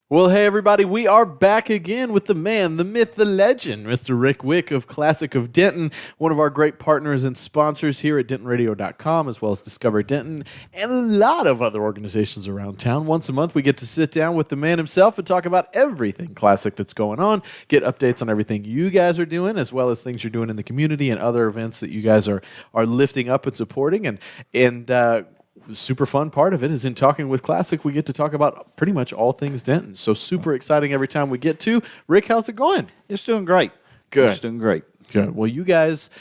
Well, hey, everybody, we are back again with the man, the myth, the legend, Mr. Rick Wick of Classic of Denton, one of our great partners and sponsors here at DentonRadio.com, as well as Discover Denton, and a lot of other organizations around town. Once a month, we get to sit down with the man himself and talk about everything classic that's going on, get updates on everything you guys are doing, as well as things you're doing in the community and other events that you guys are lifting up and supporting. And super fun part of it is in talking with Classic, we get to talk about pretty much all things Denton. So super exciting every time we get to. Rick, how's it going? It's doing great. Good. It's doing great. Good. Well, you guys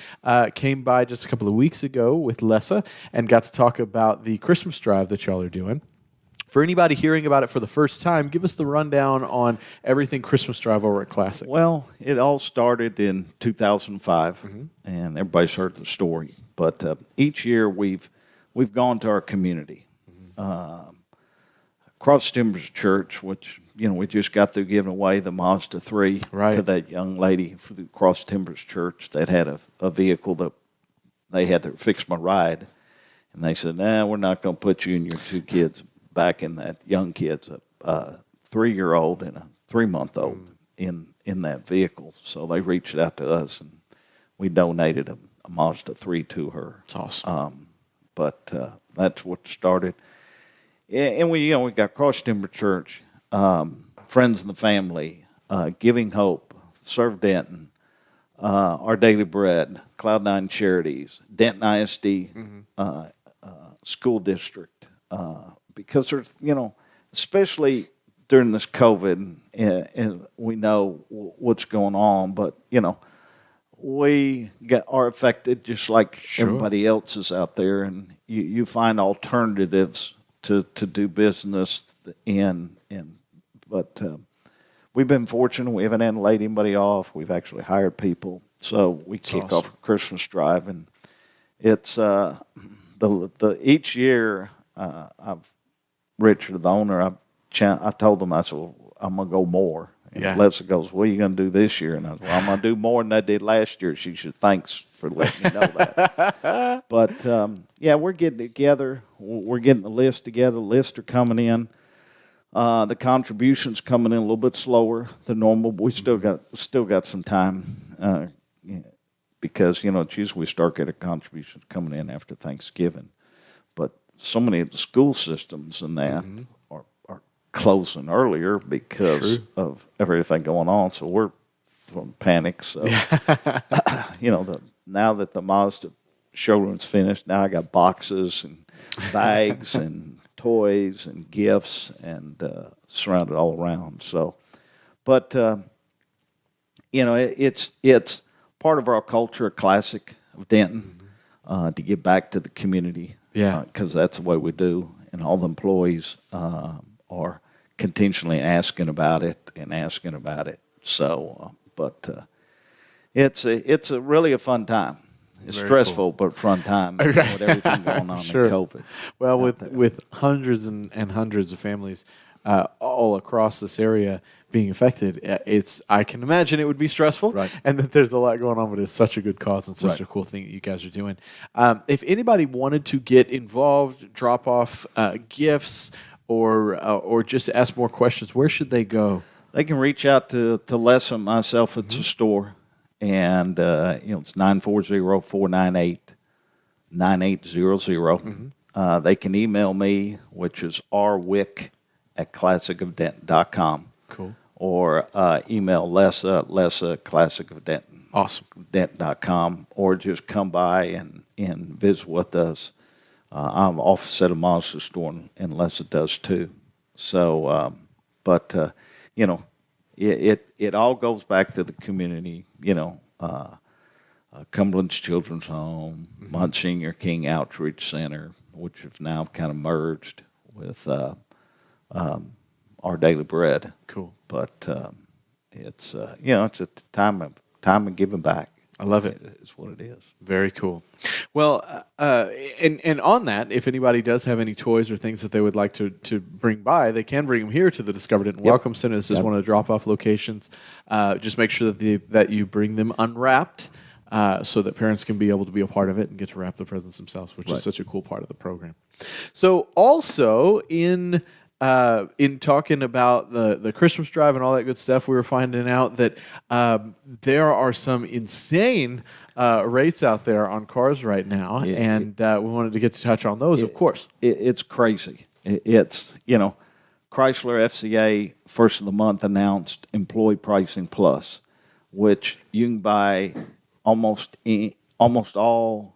came by just a couple of weeks ago with Lessa and got to talk about the Christmas drive that y'all are doing. For anybody hearing about it for the first time, give us the rundown on everything Christmas drive over at Classic. Well, it all started in 2005, and everybody's heard the story. But each year we've gone to our community. Cross Timbers Church, which, we just got through giving away the Mazda 3 to that young lady for the Cross Timbers Church that had a vehicle that they had to fix my ride. And they said, nah, we're not going to put you and your two kids back in that young kids, a 3-year-old and a 3-month-old in that vehicle. So they reached out to us, and we donated a Mazda 3 to her. That's awesome. But that's what started. And we got Cross Timber Church, Friends and the Family, Giving Hope, Serve Denton, Our Daily Bread, Cloud9 Charities, Denton ISD School District. Because there's, especially during this COVID, and we know what's going on, but, we are affected just like everybody else is out there, and you find alternatives to do business in. But we've been fortunate. We haven't had to lay anybody off. We've actually hired people. So we kick off a Christmas drive, and it's each year. Richard, the owner, I told them, I said, well, I'm gonna go more. And Lisa goes, what are you going to do this year? And I said, well, I'm going to do more than I did last year. She said, thanks for letting me know that. But, we're getting together. We're getting the list together. The lists are coming in. The contributions coming in a little bit slower than normal, but we still got some time because, it's usually we start getting contributions coming in after Thanksgiving. But so many of the school systems and that are closing earlier because of everything going on. So we're from panic. So, now that the Mazda showroom's finished, now I got boxes and bags and toys and gifts and surrounded all around. So, but, it's part of our culture, a classic of Denton, to give back to the community. Because that's the way we do. And all the employees are continually asking about it. So, it's a really a fun time. It's very stressful, but fun time with everything going on in COVID. Well, with hundreds and hundreds of families all across this area being affected, I can imagine it would be stressful, and that there's a lot going on, but it's such a good cause and such a cool thing that you guys are doing. If anybody wanted to get involved, drop off gifts, or just ask more questions, where should they go? They can reach out to Les and myself at the store, and it's 940-498-9800. They can email me, which is rwick@classicofdenton.com. Cool. Or email Lessa classicofdenton. Awesome. Denton.com, or just come by and visit with us. I'm office at a Mazda store, and Lessa does too. So, it all goes back to the community. Cumberland's Children's Home, Monsignor King Outreach Center, which have now kind of merged with Our Daily Bread. Cool. But it's it's a time of giving back. I love it. It's what it is. Very cool. Well, and on that, if anybody does have any toys or things that they would like to bring by, they can bring them here to the Discover Denton Welcome Center. This is one of the drop-off locations. Just make sure that you bring them unwrapped so that parents can be able to be a part of it and get to wrap the presents themselves, which is such a cool part of the program. So also in in talking about the Christmas drive and all that good stuff, we were finding out that there are some insane rates out there on cars right now, and we wanted to get to touch on those, of course. It's crazy. It's, Chrysler FCA first of the month announced Employee Pricing Plus, which you can buy almost all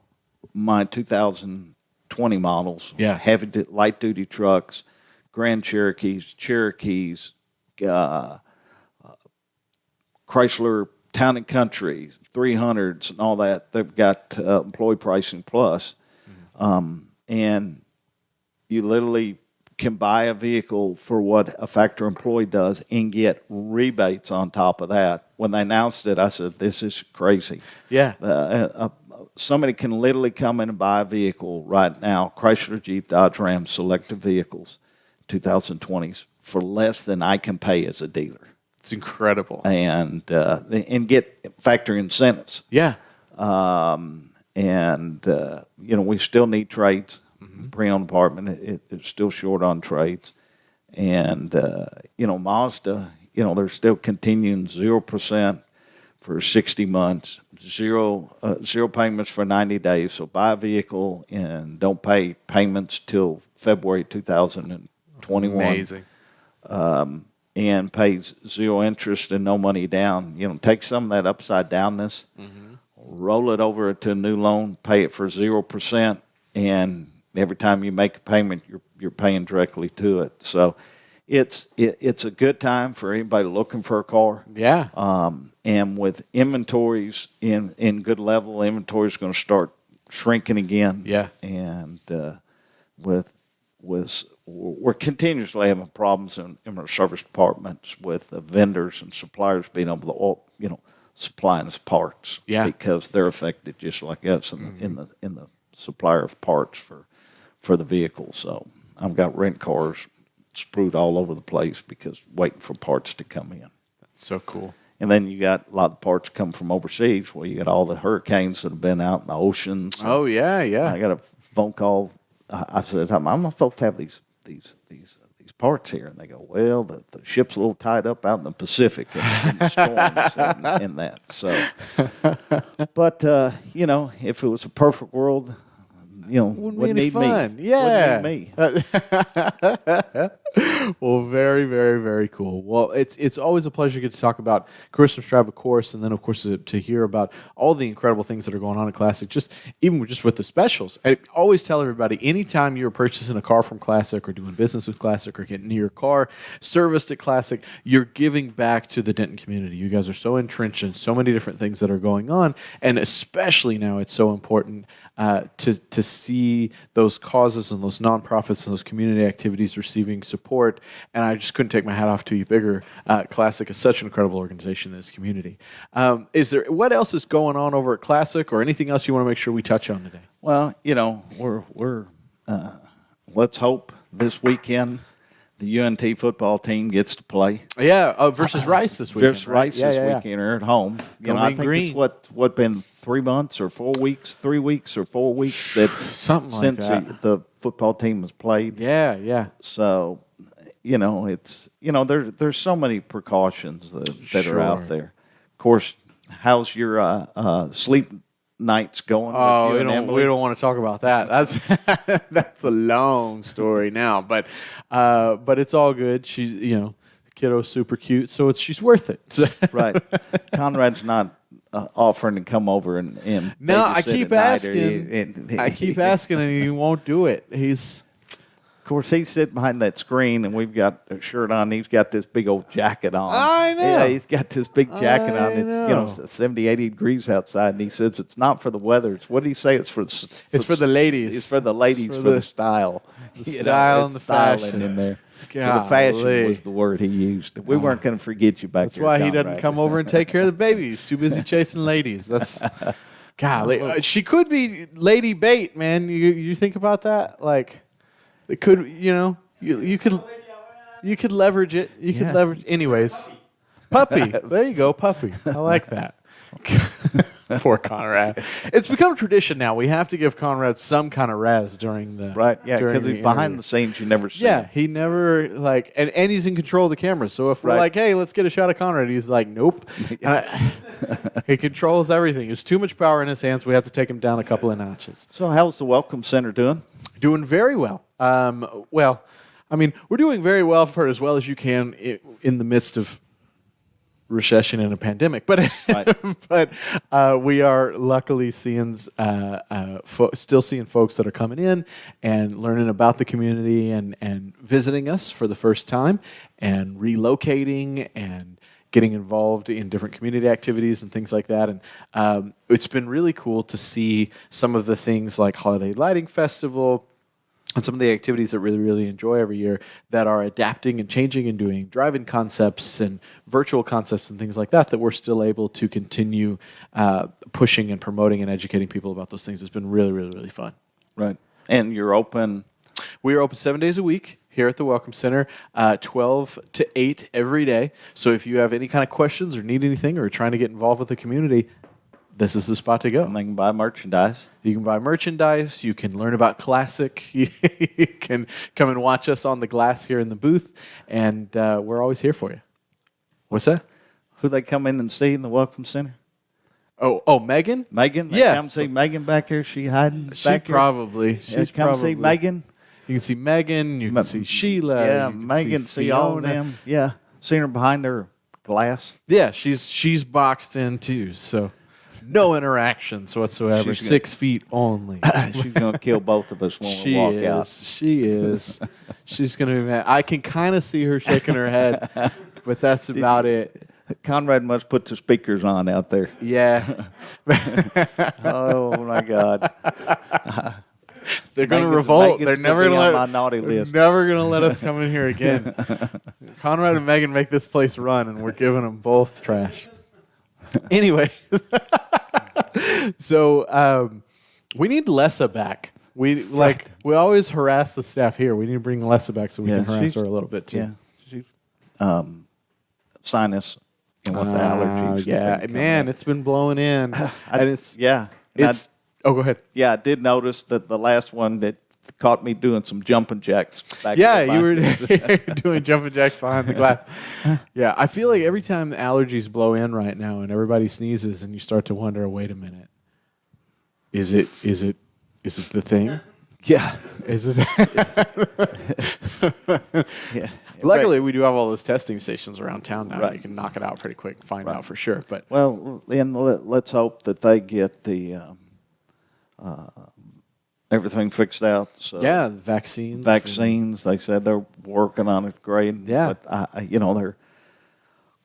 my 2020 models. Yeah. Heavy light duty trucks, Grand Cherokees, Chrysler Town and Country 300s and all that. They've got Employee Pricing Plus, and you literally can buy a vehicle for what a factory employee does and get rebates on top of that. When they announced it, I said, this is crazy. Yeah. Somebody can literally come in and buy a vehicle right now, Chrysler, Jeep, Dodge, Ram, selective vehicles, 2020s, for less than I can pay as a dealer. It's incredible. And get factory incentives. Yeah. We still need trades. Pre-owned apartment, it's still short on trades. And, Mazda, they're still continuing 0% for 60 months, zero payments for 90 days. So buy a vehicle and don't pay payments till February 2021. Amazing. And pays zero interest and no money down. Take some of that upside downness, roll it over to a new loan, pay it for 0%, and every time you make a payment, you're paying directly to it. So it's a good time for anybody looking for a car. Yeah. And with inventories in good level, inventory is going to start shrinking again. Yeah. And we're continuously having problems in our service departments with vendors and suppliers being able to supplying us parts. Yeah. Because they're affected just like us in the supplier of parts for the vehicle. So I've got rent cars sprued all over the place because waiting for parts to come in. That's so cool. And then you got a lot of parts come from overseas. Well, you got all the hurricanes that have been out in the oceans. Oh yeah. I got a phone call. I said, I'm not supposed to have these parts here. And they go, well, the ship's a little tied up out in the Pacific in the storms and that. So, but, if it was a perfect world, wouldn't need fun. me. Yeah. Wouldn't need me. Well, very, very, very cool. Well, it's always a pleasure to get to talk about Christmas Drive, of course, and then, of course, to hear about all the incredible things that are going on at Classic, even with the specials. I always tell everybody, anytime you're purchasing a car from Classic or doing business with Classic or getting your car serviced at Classic, you're giving back to the Denton community. You guys are so entrenched in so many different things that are going on, and especially now it's so important to see those causes and those nonprofits and those community activities receiving support. And I just couldn't take my hat off to you bigger. Classic is such an incredible organization in this community. What else is going on over at Classic, or anything else you want to make sure we touch on today? Well, we're let's hope this weekend the UNT football team gets to play. Yeah, versus Rice this weekend. Versus Rice this weekend. They're at home. I think green. It's what been 3 months or 4 weeks, 3 weeks or 4 weeks that Something like since that. the football team has played. Yeah. So, it's there's so many precautions that are out there. Of course, how's your sleep nights going with you and Emily? We don't want to talk about that. That's a long story now, but it's all good. She's the kiddo's super cute, so she's worth it. Right. Conrad's not offering to come over and no, I keep asking. I keep asking, and he won't do it. Of course, he's sitting behind that screen, and we've got a shirt on. He's got this big old jacket on. I know. Yeah, he's got this big jacket on. know. It's 70, 80 degrees outside, and he says it's not for the weather. What did he say? It's for the ladies. It's for the ladies, for the style. The style and the fashion in there. Golly. The fashion was the word he used. We weren't going to forget you back That's there. why he Conrad. doesn't come over and take care of the baby. He's too busy chasing ladies. That's golly. She could be Lady Bait, man. You think about that? Like, it could. You could leverage it. You could leverage. Anyways, puppy. There you go, puppy. I like that. Poor Conrad. It's become tradition now. We have to give Conrad some kind of raz during the Right, yeah, during because the behind interview. the scenes you never see Yeah, him. he never and he's in control of the camera. So if we're Right. like, hey, let's get a shot of Conrad, he's like, nope. He controls everything. There's too much power in his hands. We have to take him down a couple of notches. So how's the Welcome Center doing? Doing very well. Well, I mean, we're doing very well for as well as you can in the midst of recession and a pandemic, but we are luckily seeing still seeing folks that are coming in and learning about the community and visiting us for the first time and relocating and getting involved in different community activities and things like that. And it's been really cool to see some of the things like Holiday Lighting Festival and some of the activities that really, really enjoy every year that are adapting and changing and doing drive-in concepts and virtual concepts and things like that we're still able to continue pushing and promoting and educating people about those things. It's been really, really, really fun. Right. And you're open? We are open 7 days a week here at the Welcome Center, 12 to 8 every day. So if you have any kind of questions or need anything or are trying to get involved with the community, this is the spot to go. And they can buy merchandise. You can buy merchandise. You can learn about Classic. You can come and watch us on the glass here in the booth. And we're always here for you. What's that? Who they come in and see in the Welcome Center? Oh, Megan? Megan? They Yes. come see Megan back here? She hiding She back here? probably. Yeah, She's come probably. see Megan? You can see Megan. You can see Sheila. Yeah, you can Megan, see all of Fiona. them. Yeah, seen her behind her glass. Yeah, she's boxed in too. So no interactions whatsoever. She's 6 feet only. She's going to kill both of us when She we walk is. out. She is. She's going to be mad. I can kind of see her shaking her head, but that's about it. Conrad must put the speakers on out there. Yeah. Oh, my God. They're going to Megan's- revolt. Megan's They're never gonna be going to on my naughty They're list. never going to let us come in here again. Conrad and Megan make this place run, and we're giving them both trash. Anyway, so we need Lessa back. We always harass the staff here. We need to bring Lessa back so we Yeah, can harass she's- her a little bit too. Yeah. She's sinus and what the allergies. Yeah, man, it's been blowing in, and it's Yeah. Oh, go ahead. I did notice that the last one that caught me doing some jumping jacks. Back Yeah, in the you line. were doing jumping jacks behind the glass. Yeah, I feel like every time the allergies blow in right now and everybody sneezes and you start to wonder, wait a minute, is it the thing? Yeah. Is it? Yeah. Luckily, we do have all those testing stations around town now. Right. You can knock it out pretty quick and find out for sure. But Well, then let's hope that they get the everything fixed out. So yeah, vaccines. vaccines. They said they're working on it great. Yeah. But they're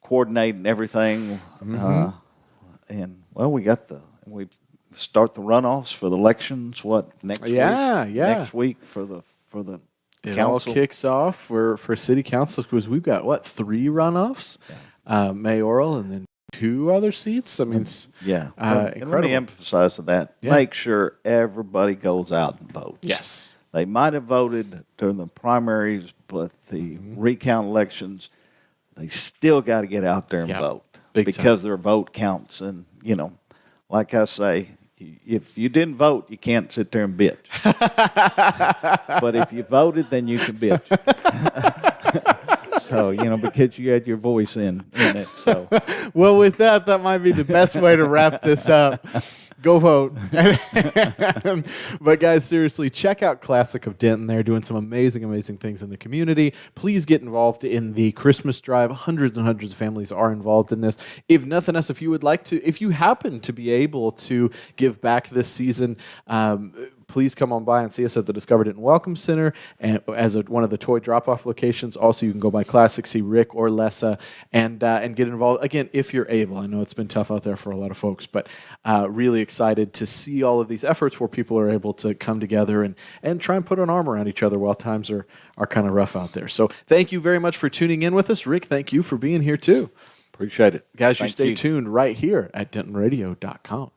coordinating everything. And we start the runoffs for the elections. Next week? Yeah. Next week for the It council. all kicks off for city council because we've got 3 runoffs, mayoral, and then 2 other seats. I mean, it's Yeah. And let incredible. me emphasize that. Yeah. Make sure everybody goes out and votes. Yes. They might have voted during the primaries, but the recount elections, they still got to get out there and Yep. vote Big because their vote counts. And, like I say, if you didn't vote, you can't sit there and bitch. But if you voted, then you can bitch. So, because you had your voice in it. So, Well, with that might be the best way to wrap this up. Go vote. But guys, seriously, check out Classic of Denton. They're doing some amazing, amazing things in the community. Please get involved in the Christmas drive. Hundreds and hundreds of families are involved in this. If nothing else, if you happen to be able to give back this season, please come on by and see us at the Discover Denton Welcome Center and as one of the toy drop-off locations. Also, you can go by Classic, see Rick or Lessa, and get involved. Again, if you're able. I know it's been tough out there for a lot of folks, but really excited to see all of these efforts where people are able to come together and try and put an arm around each other while times are kind of rough out there. So thank you very much for tuning in with us. Rick, thank you for being here too. appreciate it. Guys, you Thank stay tuned right here at DentonRadio.com.